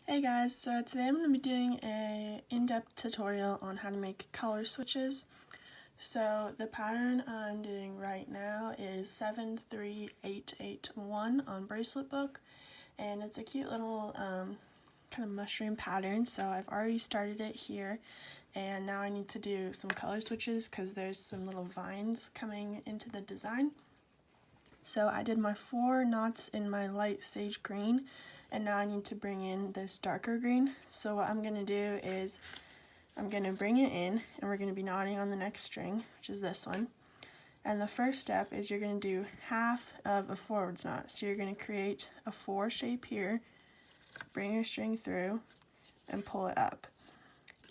Hey guys, so today I'm going to be doing a in-depth tutorial on how to make color switches. So the pattern I'm doing right now is 73881 on BraceletBook, and it's a cute little kind of mushroom pattern. So I've already started it here, and now I need to do some color switches because there's some little vines coming into the design. So I did my 4 knots in my light sage green, and now I need to bring in this darker green. So what I'm going to do is I'm going to bring it in, and we're going to be knotting on the next string, which is this one. And the first step is you're going to do half of a forwards knot. So you're going to create a 4 shape here, bring your string through, and pull it up.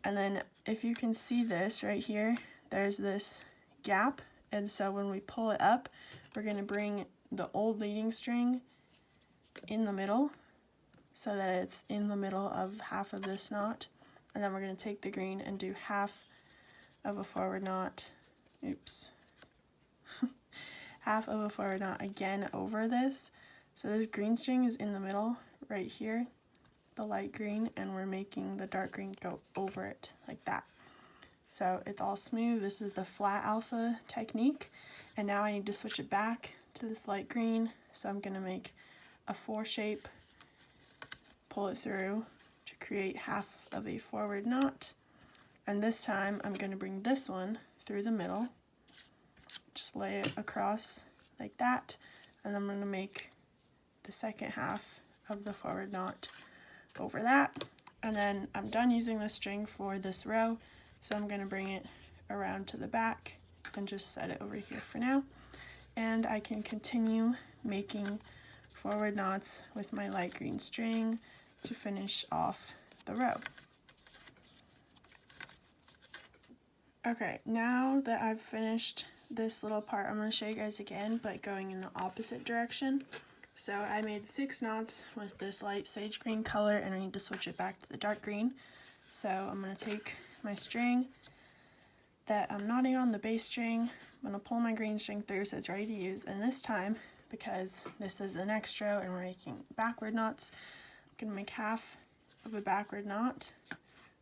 And then if you can see this right here, there's this gap, and so when we pull it up, we're going to bring the old leading string in the middle so that it's in the middle of half of this knot, and then we're going to take the green and do half of a forward knot, half of a forward knot again over this. So this green string is in the middle right here, the light green, and we're making the dark green go over it like that. So it's all smooth. This is the flat alpha technique, and now I need to switch it back to this light green. So I'm going to make a 4 shape, pull it through to create half of a forward knot, and this time I'm going to bring this one through the middle, just lay it across like that, and I'm going to make the second half of the forward knot over that. And then I'm done using the string for this row, so I'm going to bring it around to the back and just set it over here for now, and I can continue making forward knots with my light green string to finish off the row. Okay, now that I've finished this little part, I'm going to show you guys again, but going in the opposite direction. So I made 6 knots with this light sage green color, and I need to switch it back to the dark green. So I'm going to take my string that I'm knotting on, the bass string, I'm going to pull my green string through so it's ready to use, and this time, because this is the next row and we're making backward knots, I'm going to make half of a backward knot,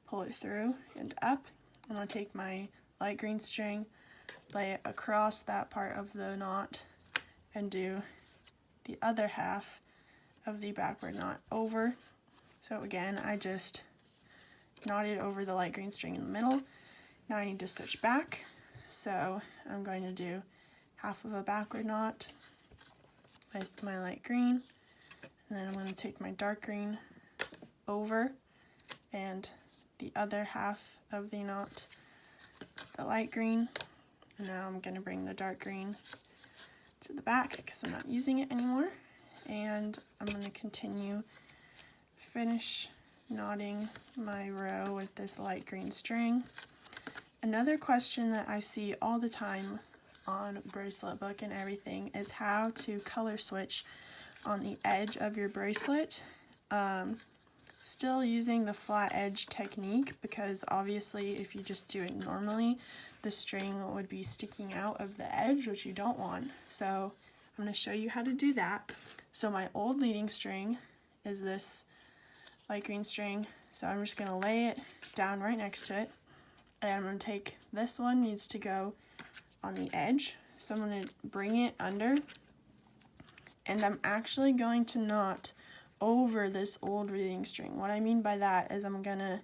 pull it through and up. I'm going to take my light green string, lay it across that part of the knot, and do the other half of the backward knot over. So again, I just knotted over the light green string in the middle. Now I need to switch back, so I'm going to do half of a backward knot with my light green, and then I'm going to take my dark green over, and the other half of the knot, the light green, and now I'm going to bring the dark green to the back because I'm not using it anymore, and I'm going to continue finish knotting my row with this light green string. Another question that I see all the time on BraceletBook and everything is how to color switch on the edge of your bracelet. Still using the flat edge technique, because obviously if you just do it normally, the string would be sticking out of the edge, which you don't want. So I'm going to show you how to do that. So my old leading string is this light green string, so I'm just going to lay it down right next to it, and I'm going to take this one, needs to go on the edge, so I'm going to bring it under, and I'm actually going to knot over this old leading string. What I mean by that is I'm going to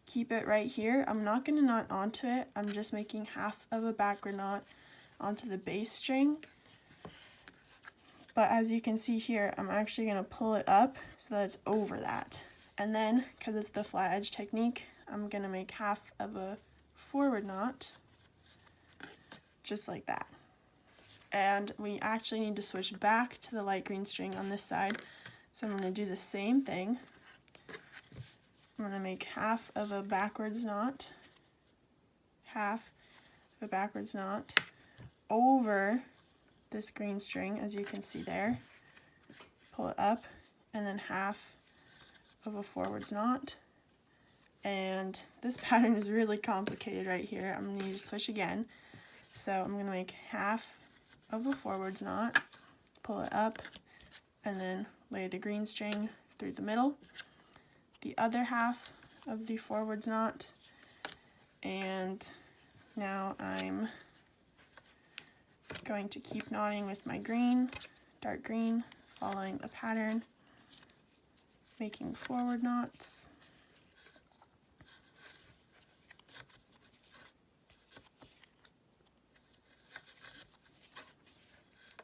keep it right here. I'm not going to knot onto it, I'm just making half of a backward knot onto the bass string. But as you can see here, I'm actually going to pull it up so that it's over that. And then, because it's the flat edge technique, I'm going to make half of a forward knot, just like that. And we actually need to switch back to the light green string on this side. So I'm going to do the same thing. I'm going to make half of a backwards knot, over this green string, as you can see there. Pull it up, and then half of a forwards knot. And this pattern is really complicated right here. I'm going to need to switch again. So I'm going to make half of a forwards knot, pull it up, and then lay the green string through the middle. the other half of the forwards knot, and now I'm going to keep knotting with my green, dark green, following the pattern, making forward knots.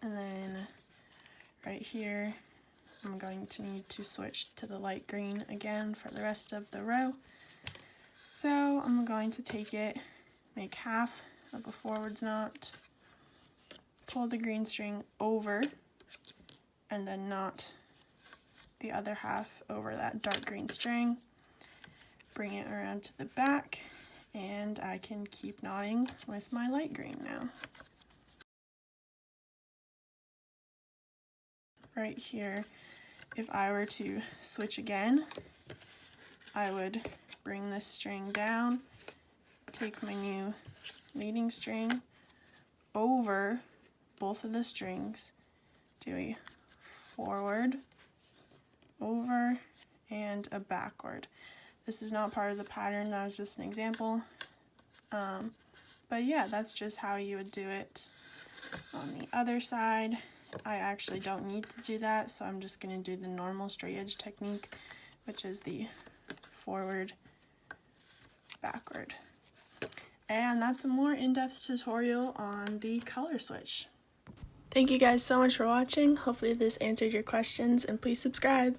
And then right here, I'm going to need to switch to the light green again for the rest of the row. So I'm going to take it, make half of a forwards knot, pull the green string over, and then knot the other half over that dark green string, bring it around to the back, and I can keep knotting with my light green now. Right here, if I were to switch again, I would bring this string down, take my new leading string over both of the strings, do a forward, over, and a backward. This is not part of the pattern, that was just an example. But yeah, that's just how you would do it on the other side. I actually don't need to do that, so I'm just going to do the normal straight edge technique, which is the forward, backward. And that's a more in-depth tutorial on the color switch. Thank you guys so much for watching. Hopefully this answered your questions, and please subscribe.